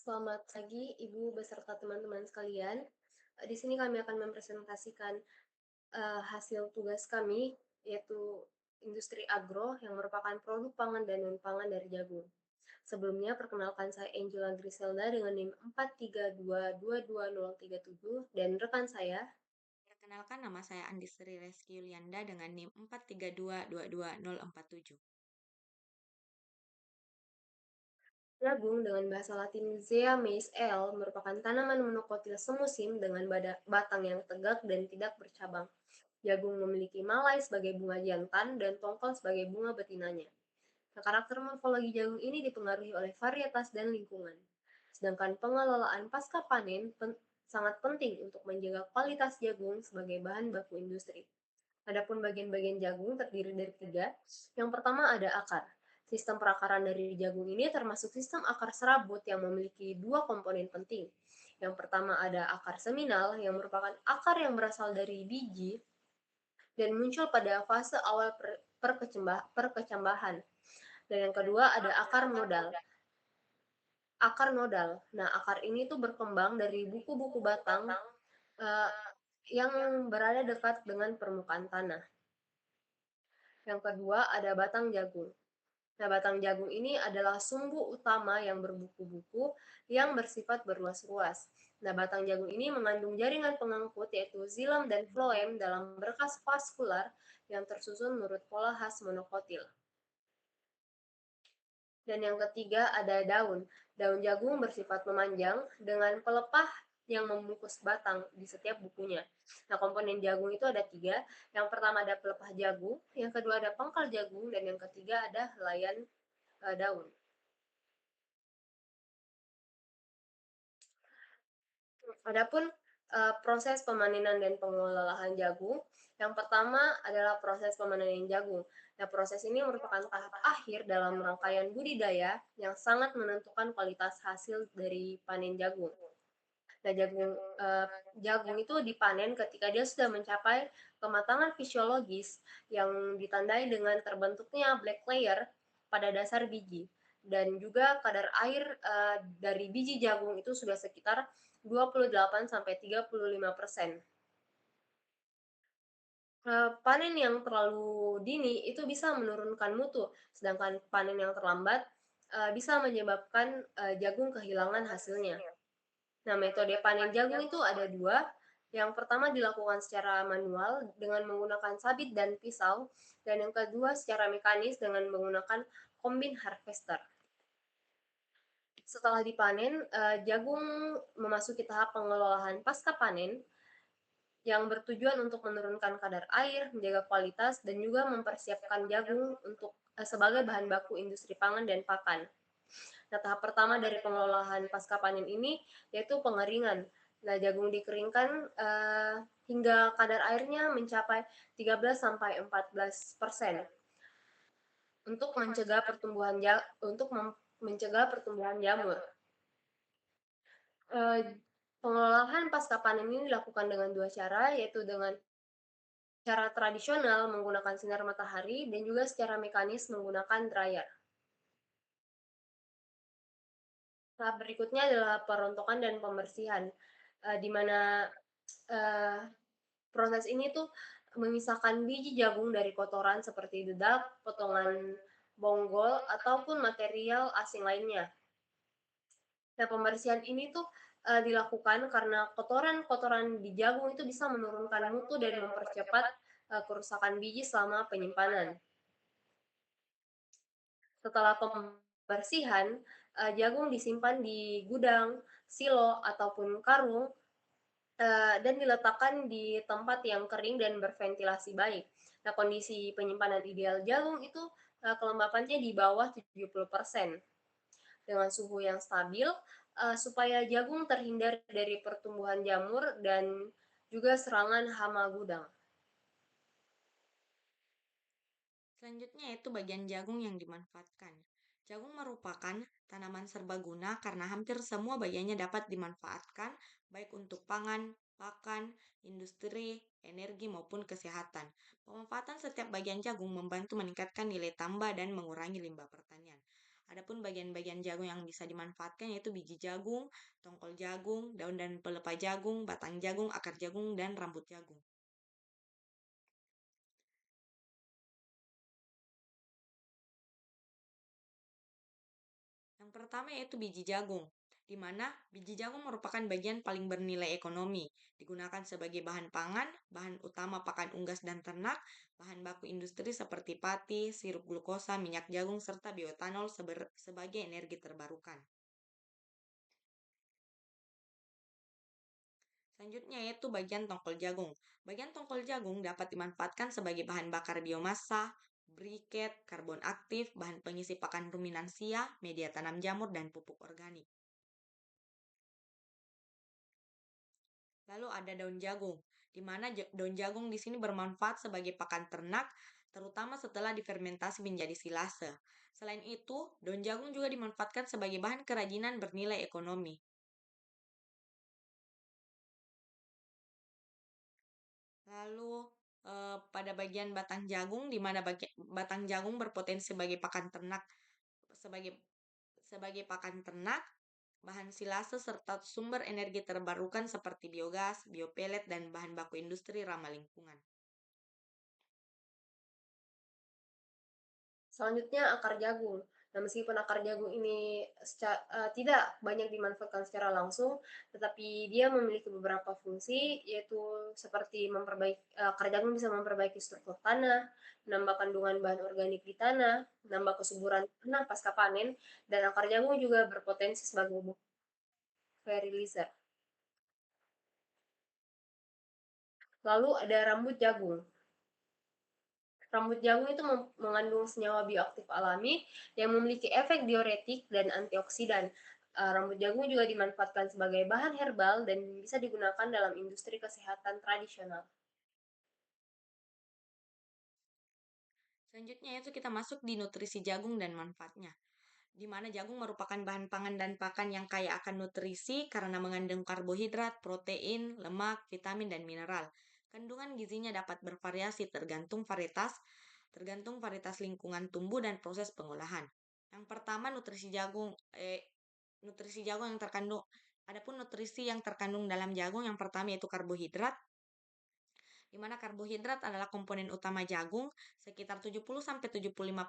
Selamat pagi Ibu beserta teman-teman sekalian. Di sini kami akan mempresentasikan, hasil tugas kami, yaitu industri agro yang merupakan produk pangan dan non-pangan dari jagung. Sebelumnya perkenalkan saya Angela Griselda dengan NIM 432222037 dan rekan saya. Perkenalkan nama saya Andi Sri Reski Yulianda dengan NIM 432222047. Jagung dengan bahasa Latin Zea mays L merupakan tanaman monokotil semusim dengan batang yang tegak dan tidak bercabang. Jagung memiliki malai sebagai bunga jantan dan tongkol sebagai bunga betinanya. Nah, karakter morfologi jagung ini dipengaruhi oleh varietas dan lingkungan. Sedangkan pengelolaan pasca panen sangat penting untuk menjaga kualitas jagung sebagai bahan baku industri. Adapun bagian-bagian jagung terdiri dari tiga. Yang pertama ada akar. Sistem perakaran dari jagung ini termasuk sistem akar serabut yang memiliki dua komponen penting. Yang pertama ada akar seminal yang merupakan akar yang berasal dari biji dan muncul pada fase awal perkecambahan. Dan yang kedua ada akar nodal. Akar nodal. Nah, akar ini tuh berkembang dari buku-buku batang uh, yang berada dekat dengan permukaan tanah. Yang kedua ada batang jagung. Nah, batang jagung ini adalah sumbu utama yang berbuku-buku yang bersifat berluas-luas. Nah, batang jagung ini mengandung jaringan pengangkut yaitu xilem dan floem dalam berkas vaskular yang tersusun menurut pola khas monokotil. Dan yang ketiga ada daun. Daun jagung bersifat memanjang dengan pelepah yang membungkus batang di setiap bukunya. Nah, komponen jagung itu ada tiga. Yang pertama ada pelepah jagung, yang kedua ada pangkal jagung, dan yang ketiga ada helaian daun. Adapun proses pemanenan dan pengelolaan jagung, yang pertama adalah proses pemanenan jagung. Nah, proses ini merupakan tahap akhir dalam rangkaian budidaya yang sangat menentukan kualitas hasil dari panen jagung. Nah, jagung itu dipanen ketika dia sudah mencapai kematangan fisiologis yang ditandai dengan terbentuknya black layer pada dasar biji dan juga kadar air dari biji jagung itu sudah sekitar 28 sampai 35%. Panen yang terlalu dini itu bisa menurunkan mutu, sedangkan panen yang terlambat bisa menyebabkan jagung kehilangan hasilnya. Nah, metode panen jagung itu ada dua. Yang pertama dilakukan secara manual dengan menggunakan sabit dan pisau, dan yang kedua secara mekanis dengan menggunakan kombin harvester. Setelah dipanen, jagung memasuki tahap pengelolaan pasca panen yang bertujuan untuk menurunkan kadar air, menjaga kualitas, dan juga mempersiapkan jagung untuk sebagai bahan baku industri pangan dan pakan. Nah, tahap pertama dari pengelolaan pasca panen ini yaitu pengeringan. Nah, jagung dikeringkan hingga kadar airnya mencapai 13 sampai 14% untuk mencegah pertumbuhan jamur. Eh, Pengelolaan pasca panen ini dilakukan dengan dua cara, yaitu dengan cara tradisional menggunakan sinar matahari dan juga secara mekanis menggunakan dryer. Tahap berikutnya adalah perontokan dan pembersihan, di mana uh, proses ini tuh memisahkan biji jagung dari kotoran seperti dedak, potongan bonggol, ataupun material asing lainnya. Nah, pembersihan ini tuh dilakukan karena kotoran-kotoran di jagung itu bisa menurunkan mutu dan mempercepat kerusakan biji selama penyimpanan. Setelah pembersihan, jagung disimpan di gudang, silo, ataupun karung dan diletakkan di tempat yang kering dan berventilasi baik. Nah, kondisi penyimpanan ideal jagung itu kelembapannya di bawah 70% dengan suhu yang stabil supaya jagung terhindar dari pertumbuhan jamur dan juga serangan hama gudang. Selanjutnya yaitu bagian jagung yang dimanfaatkan. Jagung merupakan tanaman serbaguna karena hampir semua bagiannya dapat dimanfaatkan, baik untuk pangan, pakan, industri, energi maupun kesehatan. Pemanfaatan setiap bagian jagung membantu meningkatkan nilai tambah dan mengurangi limbah pertanian. Adapun bagian-bagian jagung yang bisa dimanfaatkan yaitu biji jagung, tongkol jagung, daun dan pelepah jagung, batang jagung, akar jagung, dan rambut jagung. Yang pertama yaitu biji jagung, di mana biji jagung merupakan bagian paling bernilai ekonomi, digunakan sebagai bahan pangan, bahan utama pakan unggas dan ternak, bahan baku industri seperti pati, sirup glukosa, minyak jagung, serta bioetanol sebagai energi terbarukan. Selanjutnya yaitu bagian tongkol jagung. Bagian tongkol jagung dapat dimanfaatkan sebagai bahan bakar biomasa, briket, karbon aktif, bahan pengisi pakan ruminansia, media tanam jamur, dan pupuk organik. Lalu ada daun jagung, di mana daun jagung di sini bermanfaat sebagai pakan ternak, terutama setelah difermentasi menjadi silase. Selain itu, daun jagung juga dimanfaatkan sebagai bahan kerajinan bernilai ekonomi. Lalu pada bagian batang jagung, di mana batang jagung berpotensi sebagai pakan ternak, sebagai sebagai pakan ternak, bahan silase serta sumber energi terbarukan seperti biogas, biopelet, dan bahan baku industri ramah lingkungan. Selanjutnya akar jagung. Nah, meskipun akar jagung ini tidak banyak dimanfaatkan secara langsung, tetapi dia memiliki beberapa fungsi, yaitu seperti akar jagung bisa memperbaiki struktur tanah, menambah kandungan bahan organik di tanah, menambah kesuburan tanah pasca panen, dan akar jagung juga berpotensi sebagai pupuk fertilizer. Lalu ada rambut jagung. Rambut jagung itu mengandung senyawa bioaktif alami yang memiliki efek diuretik dan antioksidan. Rambut jagung juga dimanfaatkan sebagai bahan herbal dan bisa digunakan dalam industri kesehatan tradisional. Selanjutnya itu kita masuk di nutrisi jagung dan manfaatnya, di mana jagung merupakan bahan pangan dan pakan yang kaya akan nutrisi karena mengandung karbohidrat, protein, lemak, vitamin, dan mineral. Kandungan gizinya dapat bervariasi tergantung varietas lingkungan tumbuh dan proses pengolahan. Yang pertama nutrisi jagung yang terkandung Adapun nutrisi yang terkandung dalam jagung yang pertama yaitu karbohidrat, di mana karbohidrat adalah komponen utama jagung, sekitar 70-75%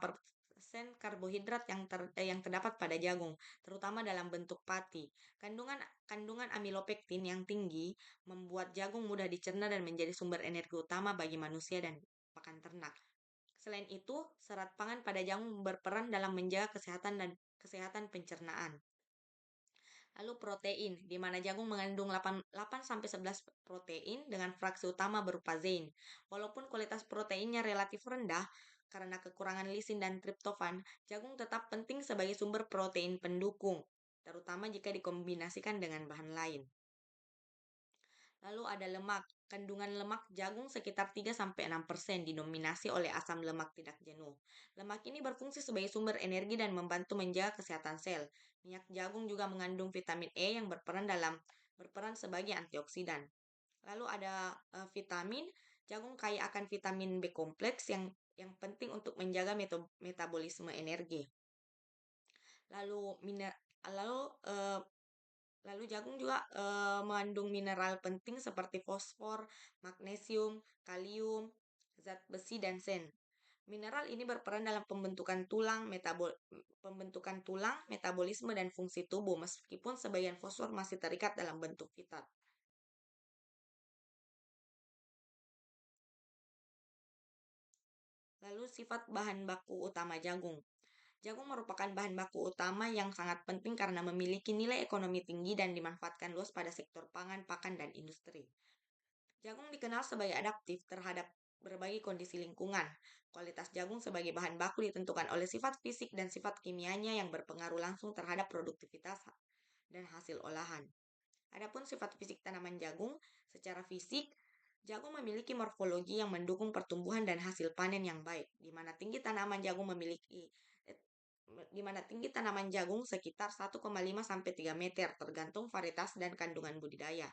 karbohidrat yang terdapat pada jagung, terutama dalam bentuk pati. Kandungan kandungan amilopektin yang tinggi membuat jagung mudah dicerna dan menjadi sumber energi utama bagi manusia dan pakan ternak. Selain itu, serat pangan pada jagung berperan dalam menjaga kesehatan pencernaan. Lalu protein, di mana jagung mengandung 8-11 protein dengan fraksi utama berupa zein. Walaupun kualitas proteinnya relatif rendah karena kekurangan lisin dan triptofan, jagung tetap penting sebagai sumber protein pendukung, terutama jika dikombinasikan dengan bahan lain. Lalu ada lemak. Kandungan lemak jagung sekitar 3-6% didominasi oleh asam lemak tidak jenuh. Lemak ini berfungsi sebagai sumber energi dan membantu menjaga kesehatan sel. Minyak jagung juga mengandung vitamin E yang berperan sebagai antioksidan. Lalu ada vitamin. Jagung kaya akan vitamin B kompleks yang penting untuk menjaga metabolisme energi. Lalu lalu eh, Lalu jagung juga mengandung mineral penting seperti fosfor, magnesium, kalium, zat besi, dan sen. Mineral ini berperan dalam pembentukan tulang, metabolisme, dan fungsi tubuh, meskipun sebagian fosfor masih terikat dalam bentuk fitat. Lalu sifat bahan baku utama jagung. Jagung merupakan bahan baku utama yang sangat penting karena memiliki nilai ekonomi tinggi dan dimanfaatkan luas pada sektor pangan, pakan, dan industri. Jagung dikenal sebagai adaptif terhadap berbagai kondisi lingkungan. Kualitas jagung sebagai bahan baku ditentukan oleh sifat fisik dan sifat kimianya yang berpengaruh langsung terhadap produktivitas dan hasil olahan. Adapun sifat fisik tanaman jagung, secara fisik, jagung memiliki morfologi yang mendukung pertumbuhan dan hasil panen yang baik, eh, di mana tinggi tanaman jagung sekitar 1,5 sampai 3 meter tergantung varietas dan kandungan budidaya.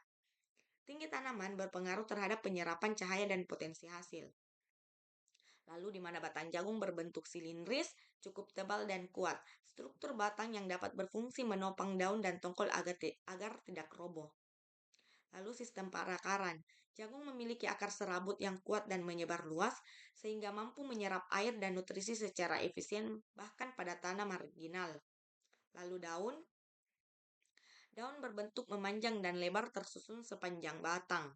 Tinggi tanaman berpengaruh terhadap penyerapan cahaya dan potensi hasil. Lalu di mana batang jagung berbentuk silindris, cukup tebal dan kuat. Struktur batang yang dapat berfungsi menopang daun dan tongkol agar tidak roboh. Lalu sistem perakaran. Jagung memiliki akar serabut yang kuat dan menyebar luas, sehingga mampu menyerap air dan nutrisi secara efisien bahkan pada tanah marginal. Lalu daun. Daun berbentuk memanjang dan lebar tersusun sepanjang batang.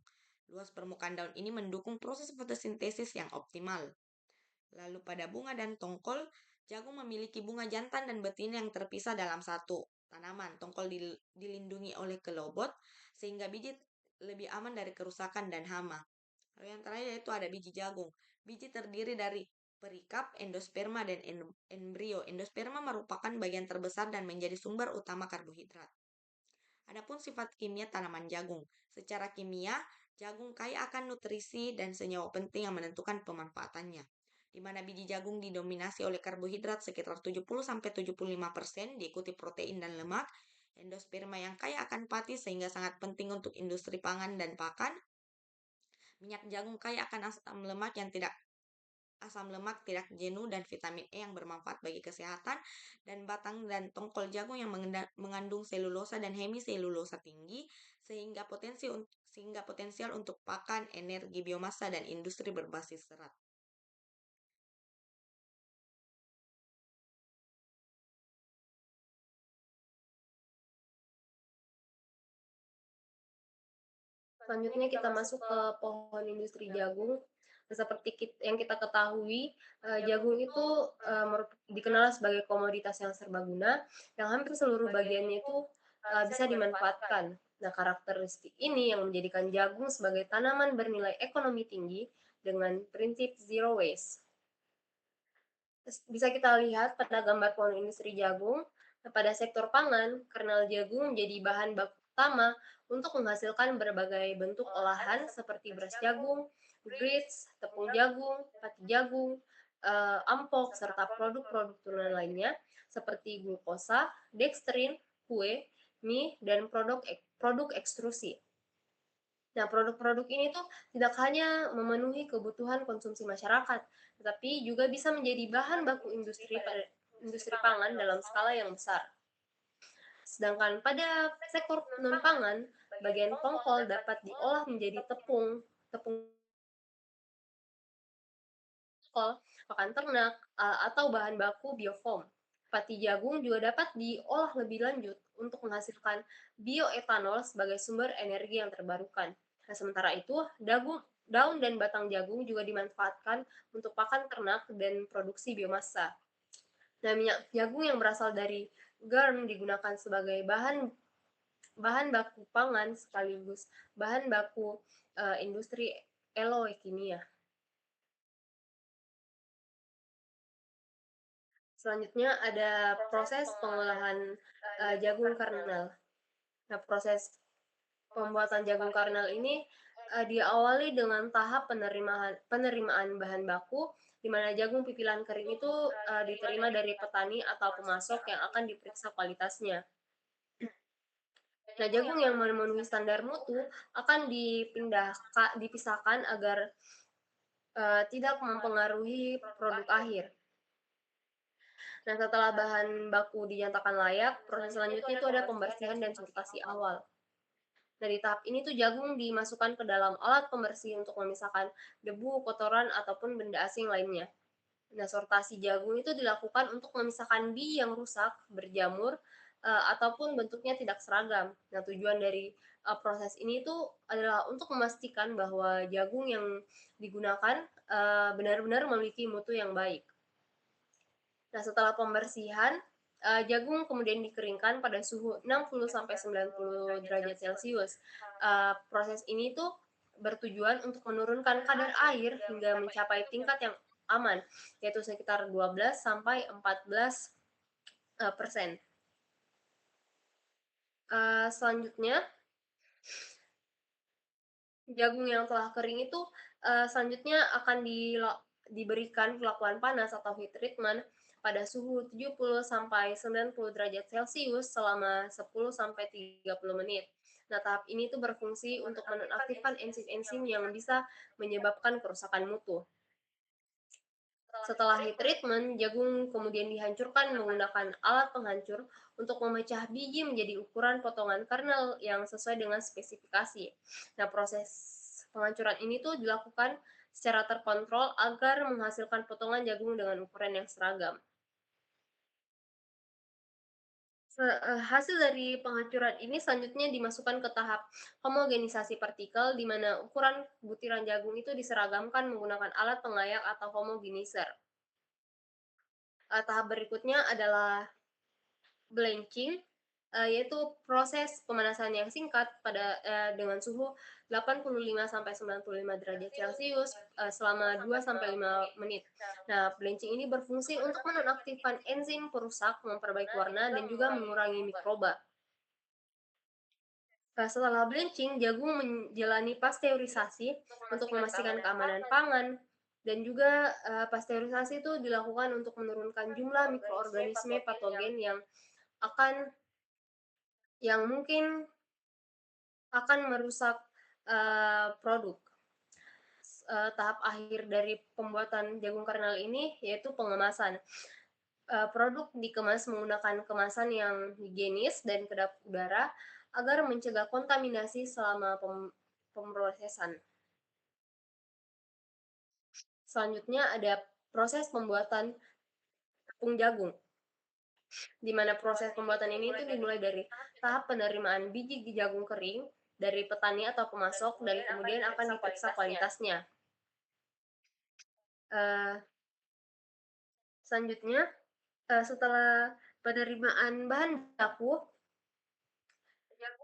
Luas permukaan daun ini mendukung proses fotosintesis yang optimal. Lalu pada bunga dan tongkol, jagung memiliki bunga jantan dan betina yang terpisah dalam satu tanaman. Tongkol dilindungi oleh kelobot sehingga biji lebih aman dari kerusakan dan hama. Lalu yang terakhir yaitu ada biji jagung. Biji terdiri dari perikap, endosperma, dan embrio. Endosperma merupakan bagian terbesar dan menjadi sumber utama karbohidrat. Adapun sifat kimia tanaman jagung. Secara kimia, jagung kaya akan nutrisi dan senyawa penting yang menentukan pemanfaatannya. Di mana biji jagung didominasi oleh karbohidrat sekitar 70-75%, diikuti protein dan lemak. Endosperma yang kaya akan pati sehingga sangat penting untuk industri pangan dan pakan. Minyak jagung kaya akan asam lemak tidak jenuh dan vitamin E yang bermanfaat bagi kesehatan, dan batang dan tongkol jagung yang mengandung selulosa dan hemiselulosa tinggi sehingga potensial untuk pakan, energi biomasa dan industri berbasis serat. Selanjutnya kita masuk ke pohon industri jagung. Seperti yang kita ketahui, jagung itu dikenal sebagai komoditas yang serbaguna, yang hampir seluruh bagiannya itu bisa dimanfaatkan. Nah, karakteristik ini yang menjadikan jagung sebagai tanaman bernilai ekonomi tinggi dengan prinsip zero waste. Bisa kita lihat pada gambar pohon industri jagung, pada sektor pangan, kernel jagung menjadi bahan baku utama untuk menghasilkan berbagai bentuk olahan seperti beras jagung, grits, tepung jagung, pati jagung, ampok, serta produk-produk turunan lainnya seperti glukosa, dextrin, kue, mie, dan produk ekstrusi. Nah, produk-produk ini tuh tidak hanya memenuhi kebutuhan konsumsi masyarakat, tetapi juga bisa menjadi bahan baku industri pangan dalam skala yang besar. Sedangkan pada sektor non-pangan, bagian tongkol dapat diolah menjadi tepung tongkol, pakan ternak, atau bahan baku biofoam. Pati jagung juga dapat diolah lebih lanjut untuk menghasilkan bioetanol sebagai sumber energi yang terbarukan. Nah, sementara itu, daun dan batang jagung juga dimanfaatkan untuk pakan ternak dan produksi biomasa. Nah, minyak jagung yang berasal dari germ digunakan sebagai bahan bahan baku pangan sekaligus bahan baku industri kimia. Selanjutnya ada proses pengolahan jagung kernel. Nah, proses pembuatan jagung kernel ini diawali dengan tahap penerimaan bahan baku, di mana jagung pipilan kering itu diterima dari petani atau pemasok yang akan diperiksa kualitasnya. Nah, jagung yang memenuhi standar mutu akan dipisahkan agar tidak mempengaruhi produk akhir. Nah, setelah bahan baku dinyatakan layak, proses selanjutnya itu ada pembersihan dan sortasi awal. Dari tahap ini tuh jagung dimasukkan ke dalam alat pembersih untuk memisahkan debu, kotoran, ataupun benda asing lainnya. Nah, sortasi jagung itu dilakukan untuk memisahkan biji yang rusak, berjamur, ataupun bentuknya tidak seragam. Nah, tujuan dari proses ini itu adalah untuk memastikan bahwa jagung yang digunakan benar-benar memiliki mutu yang baik. Nah, setelah pembersihan, jagung kemudian dikeringkan pada suhu 60-90 derajat Celcius. Proses ini tuh bertujuan untuk menurunkan kadar air hingga mencapai tingkat yang aman, yaitu sekitar 12-14%. Selanjutnya, jagung yang telah kering itu selanjutnya akan diberikan perlakuan panas atau heat treatment pada suhu 70-90 derajat Celcius selama 10-30 menit. Nah, tahap ini tuh berfungsi untuk menonaktifkan enzim-enzim yang bisa menyebabkan kerusakan mutu. Setelah heat treatment, jagung kemudian dihancurkan menggunakan alat penghancur untuk memecah biji menjadi ukuran potongan kernel yang sesuai dengan spesifikasi. Nah, proses penghancuran ini tuh dilakukan secara terkontrol agar menghasilkan potongan jagung dengan ukuran yang seragam. Hasil dari penghancuran ini selanjutnya dimasukkan ke tahap homogenisasi partikel, di mana ukuran butiran jagung itu diseragamkan menggunakan alat pengayak atau homogenizer. Tahap berikutnya adalah blanching, yaitu proses pemanasan yang singkat dengan suhu 85 sampai 95 derajat Celcius, selama 2 sampai 5 menit. Nah, blanching ini berfungsi untuk menonaktifkan enzim perusak, memperbaiki warna, dan juga mengurangi mikroba. Nah, setelah blanching, jagung menjalani pasteurisasi untuk memastikan keamanan pangan, dan juga pasteurisasi itu dilakukan untuk menurunkan jumlah mikroorganisme patogen akan yang mungkin akan merusak produk. Tahap akhir dari pembuatan jagung kernel ini yaitu pengemasan. Produk dikemas menggunakan kemasan yang higienis dan kedap udara agar mencegah kontaminasi selama pemrosesan. Selanjutnya ada proses pembuatan tepung jagung, di mana proses pembuatan ini itu dimulai dari tahap penerimaan biji jagung kering dari petani atau pemasok dan kemudian akan diperiksa kualitasnya. Eh, Selanjutnya, setelah penerimaan bahan baku,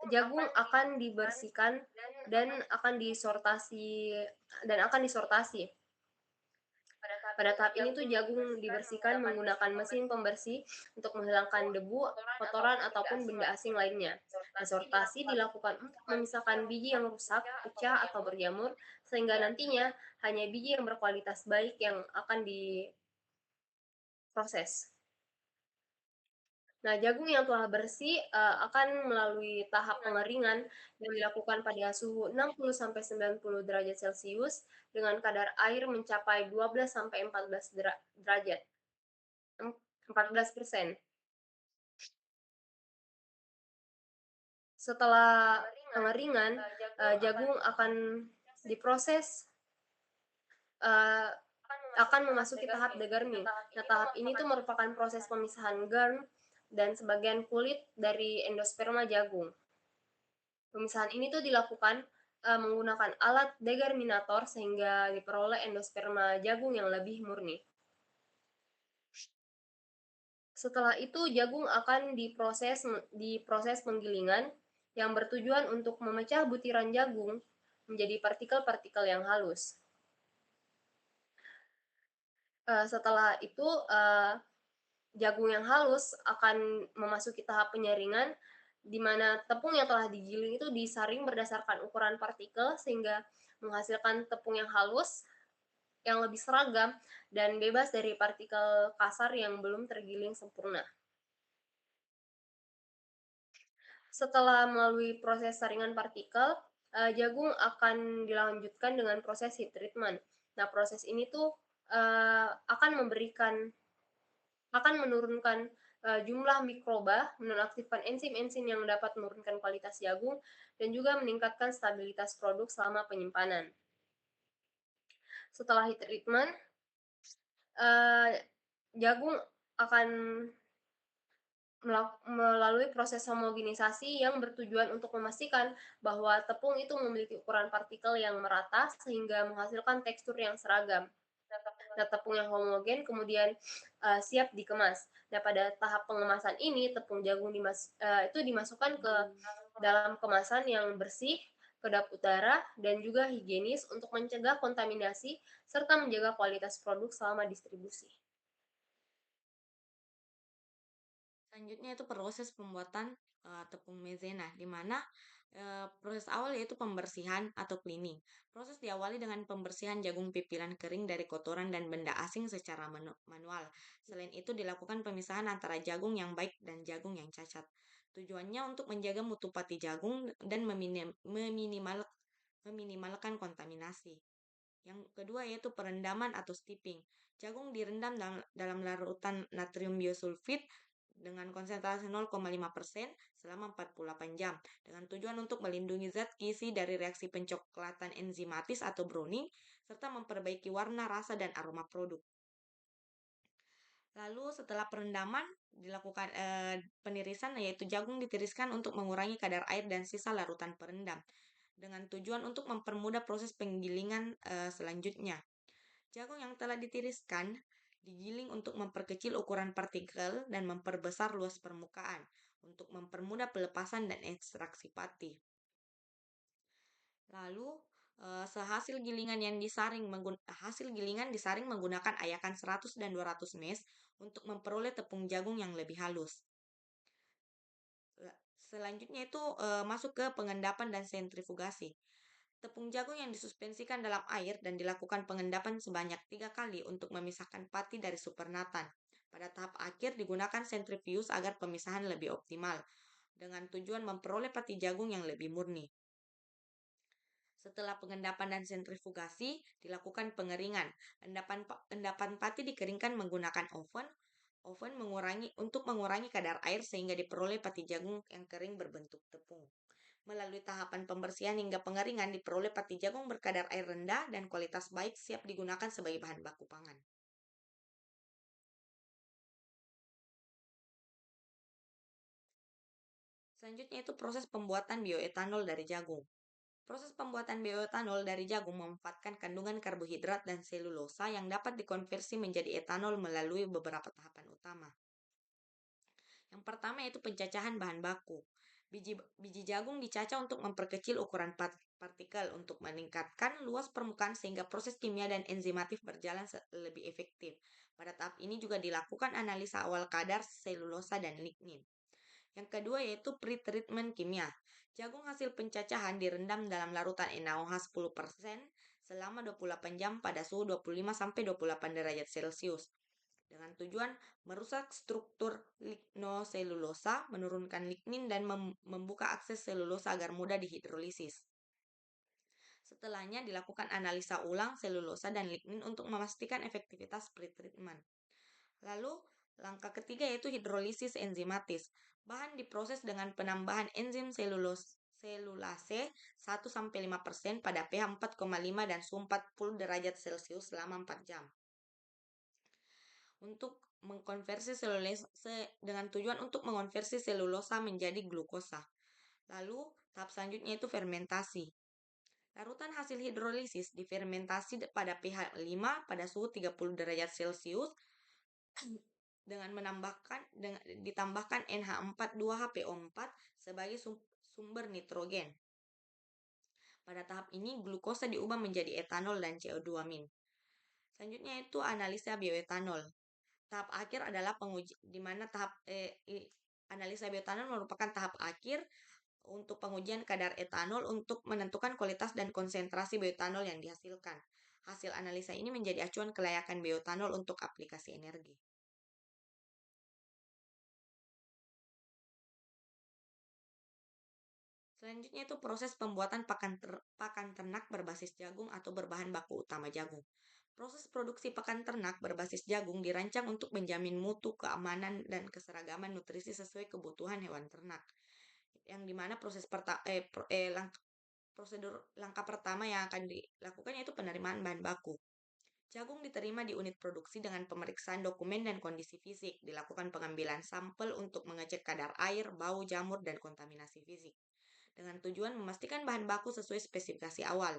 jagung akan dibersihkan dan akan disortasi dan akan disortasi. Pada tahap ini tuh jagung dibersihkan menggunakan mesin pembersih untuk menghilangkan debu, kotoran ataupun benda asing lainnya. Nah, sortasi dilakukan untuk memisahkan biji yang rusak, pecah atau berjamur sehingga nantinya hanya biji yang berkualitas baik yang akan diproses. Nah, jagung yang telah bersih, akan melalui tahap pengeringan yang dilakukan pada suhu 60 sampai 90 derajat Celcius dengan kadar air mencapai 12 sampai 14 derajat, 14%. Setelah pengeringan, jagung akan diproses, eee, akan memasuki tahap degarmin. Nah, tahap ini tuh merupakan proses pemisahan germ dan sebagian kulit dari endosperma jagung. Pemisahan ini tuh dilakukan, menggunakan alat degerminator sehingga diperoleh endosperma jagung yang lebih murni. Setelah itu jagung akan diproses penggilingan yang bertujuan untuk memecah butiran jagung menjadi partikel-partikel yang halus. Setelah itu, jagung yang halus akan memasuki tahap penyaringan, di mana tepung yang telah digiling itu disaring berdasarkan ukuran partikel sehingga menghasilkan tepung yang halus, yang lebih seragam, dan bebas dari partikel kasar yang belum tergiling sempurna. Setelah melalui proses saringan partikel, jagung akan dilanjutkan dengan proses heat treatment. Nah, proses ini tuh akan menurunkan jumlah mikroba, menonaktifkan enzim-enzim yang dapat menurunkan kualitas jagung, dan juga meningkatkan stabilitas produk selama penyimpanan. Setelah heat treatment, eh, jagung akan melalui proses homogenisasi yang bertujuan untuk memastikan bahwa tepung itu memiliki ukuran partikel yang merata sehingga menghasilkan tekstur yang seragam. Nah, tepung yang homogen kemudian siap dikemas. Nah, pada tahap pengemasan ini tepung jagung itu dimasukkan ke dalam kemasan yang bersih, kedap udara, dan juga higienis untuk mencegah kontaminasi serta menjaga kualitas produk selama distribusi. Selanjutnya itu proses pembuatan tepung maizena, di mana proses awal yaitu pembersihan atau cleaning. Proses diawali dengan pembersihan jagung pipilan kering dari kotoran dan benda asing secara manual. Selain itu dilakukan pemisahan antara jagung yang baik dan jagung yang cacat. Tujuannya untuk menjaga mutu pati jagung dan meminimalkan kontaminasi. Yang kedua yaitu perendaman atau steeping. Jagung direndam dalam larutan natrium biosulfit dengan konsentrasi 0,5% selama 48 jam dengan tujuan untuk melindungi zat gizi dari reaksi pencoklatan enzimatis atau browning serta memperbaiki warna, rasa, dan aroma produk. Lalu setelah perendaman dilakukan penirisan yaitu jagung ditiriskan untuk mengurangi kadar air dan sisa larutan perendam dengan tujuan untuk mempermudah proses penggilingan selanjutnya. Jagung yang telah ditiriskan digiling untuk memperkecil ukuran partikel dan memperbesar luas permukaan untuk mempermudah pelepasan dan ekstraksi pati. Lalu hasil gilingan disaring menggunakan ayakan 100 dan 200 mes untuk memperoleh tepung jagung yang lebih halus. Selanjutnya itu masuk ke pengendapan dan sentrifugasi. Tepung jagung yang disuspensikan dalam air dan dilakukan pengendapan sebanyak 3 kali untuk memisahkan pati dari supernatan. Pada tahap akhir digunakan sentrifuge agar pemisahan lebih optimal, dengan tujuan memperoleh pati jagung yang lebih murni. Setelah pengendapan dan sentrifugasi, dilakukan pengeringan. Endapan pati dikeringkan menggunakan oven. Oven untuk mengurangi kadar air sehingga diperoleh pati jagung yang kering berbentuk tepung. Melalui tahapan pembersihan hingga pengeringan diperoleh pati jagung berkadar air rendah dan kualitas baik siap digunakan sebagai bahan baku pangan. Selanjutnya itu proses pembuatan bioetanol dari jagung. Proses pembuatan bioetanol dari jagung memanfaatkan kandungan karbohidrat dan selulosa yang dapat dikonversi menjadi etanol melalui beberapa tahapan utama. Yang pertama yaitu pencacahan bahan baku. Biji jagung dicacah untuk memperkecil ukuran partikel untuk meningkatkan luas permukaan sehingga proses kimia dan enzimatif berjalan lebih efektif. Pada tahap ini juga dilakukan analisa awal kadar selulosa dan lignin. Yang kedua yaitu pretreatment kimia. Jagung hasil pencacahan direndam dalam larutan NaOH 10% selama 28 jam pada suhu 25-28 derajat Celcius dengan tujuan merusak struktur lignoselulosa, menurunkan lignin, dan membuka akses selulosa agar mudah dihidrolisis. Setelahnya dilakukan analisa ulang selulosa dan lignin untuk memastikan efektivitas pretreatment. Lalu, langkah ketiga yaitu hidrolisis enzimatis. Bahan diproses dengan penambahan enzim selulase 1-5% pada pH 4,5 dan suhu 40 derajat Celcius selama 4 jam. Untuk mengkonversi dengan tujuan untuk mengonversi selulosa menjadi glukosa. Lalu, tahap selanjutnya itu fermentasi. Larutan hasil hidrolisis difermentasi pada pH 5 pada suhu 30 derajat Celcius dengan ditambahkan NH42HPO4 sebagai sumber nitrogen. Pada tahap ini glukosa diubah menjadi etanol dan CO2-. Selanjutnya itu analisa bioetanol. Tahap akhir adalah penguji di mana analisa bioetanol merupakan tahap akhir untuk pengujian kadar etanol untuk menentukan kualitas dan konsentrasi bioetanol yang dihasilkan. Hasil analisa ini menjadi acuan kelayakan bioetanol untuk aplikasi energi. Selanjutnya itu proses pembuatan pakan ternak berbasis jagung atau berbahan baku utama jagung. Proses produksi pakan ternak berbasis jagung dirancang untuk menjamin mutu, keamanan, dan keseragaman nutrisi sesuai kebutuhan hewan ternak. Yang dimana prosedur langkah pertama yang akan dilakukan yaitu penerimaan bahan baku. Jagung diterima di unit produksi dengan pemeriksaan dokumen dan kondisi fisik. Dilakukan pengambilan sampel untuk mengecek kadar air, bau, jamur, dan kontaminasi fisik dengan tujuan memastikan bahan baku sesuai spesifikasi awal.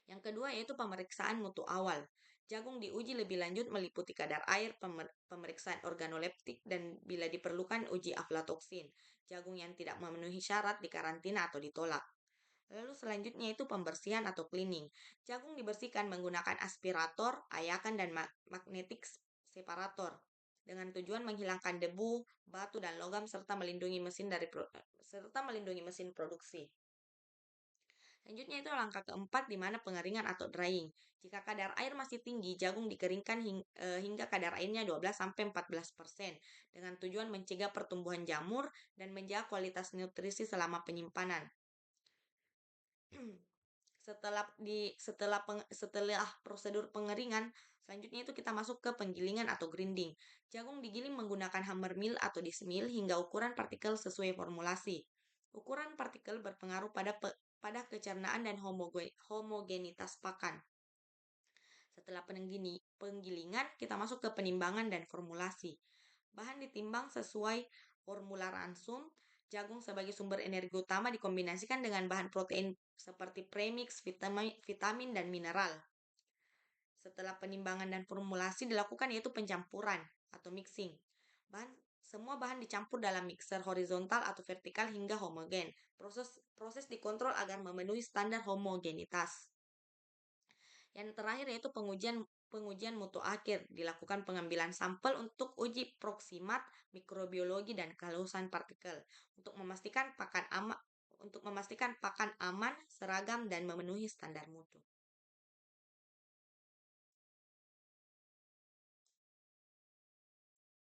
Yang kedua yaitu pemeriksaan mutu awal. Jagung diuji lebih lanjut meliputi kadar air, pemeriksaan organoleptik, dan bila diperlukan uji aflatoksin. Jagung yang tidak memenuhi syarat dikarantina atau ditolak. Lalu selanjutnya itu pembersihan atau cleaning. Jagung dibersihkan menggunakan aspirator, ayakan, dan magnetic separator dengan tujuan menghilangkan debu, batu, dan logam serta melindungi mesin produksi. Selanjutnya itu langkah keempat di mana pengeringan atau drying. Jika kadar air masih tinggi, jagung dikeringkan hingga kadar airnya 12-14% dengan tujuan mencegah pertumbuhan jamur dan menjaga kualitas nutrisi selama penyimpanan. Setelah prosedur pengeringan, selanjutnya itu kita masuk ke penggilingan atau grinding. Jagung digiling menggunakan hammer mill atau dismill hingga ukuran partikel sesuai formulasi. Ukuran partikel berpengaruh pada kecernaan dan homogenitas pakan. Setelah penggilingan, kita masuk ke penimbangan dan formulasi. Bahan ditimbang sesuai formula Ransum. Jagung sebagai sumber energi utama dikombinasikan dengan bahan protein seperti premix, vitamin, dan mineral. Setelah penimbangan dan formulasi dilakukan yaitu pencampuran atau mixing. Semua bahan dicampur dalam mixer horizontal atau vertikal hingga homogen. Proses dikontrol agar memenuhi standar homogenitas. Yang terakhir yaitu pengujian mutu akhir. Dilakukan pengambilan sampel untuk uji proksimat, mikrobiologi, dan kehalusan partikel untuk memastikan pakan aman, seragam, dan memenuhi standar mutu.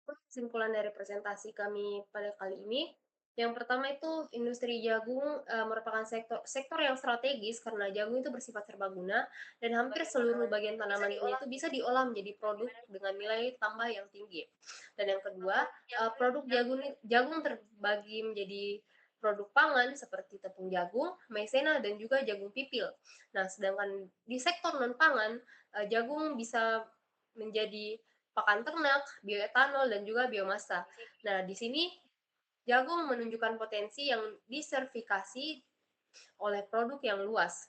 Kesimpulan dari presentasi kami pada kali ini, yang pertama itu industri jagung merupakan sektor yang strategis karena jagung itu bersifat serbaguna dan hampir seluruh bagian tanamannya itu bisa diolah menjadi produk dengan nilai tambah yang tinggi. Dan yang kedua, produk jagung terbagi menjadi produk pangan seperti tepung jagung, maizena, dan juga jagung pipil. Nah, sedangkan di sektor non pangan, jagung bisa menjadi pakan ternak, bioetanol, dan juga biomasa. Nah, di sini jagung menunjukkan potensi yang disertifikasi oleh produk yang luas.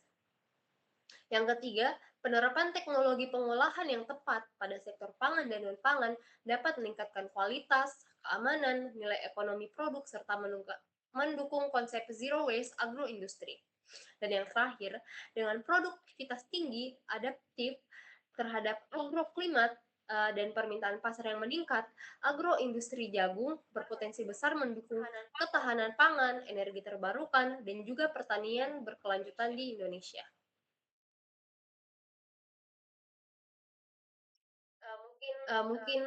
Yang ketiga, penerapan teknologi pengolahan yang tepat pada sektor pangan dan non-pangan dapat meningkatkan kualitas, keamanan, nilai ekonomi produk, serta mendukung konsep zero waste agroindustri. Dan yang terakhir, dengan produktivitas tinggi, adaptif terhadap agroklimat, dan permintaan pasar yang meningkat, agroindustri jagung berpotensi besar mendukung ketahanan pangan, energi terbarukan, dan juga pertanian berkelanjutan di Indonesia. Mungkin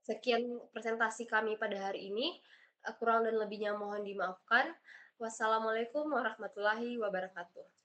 sekian presentasi kami pada hari ini. Kurang dan lebihnya mohon dimaafkan. Wassalamualaikum warahmatullahi wabarakatuh.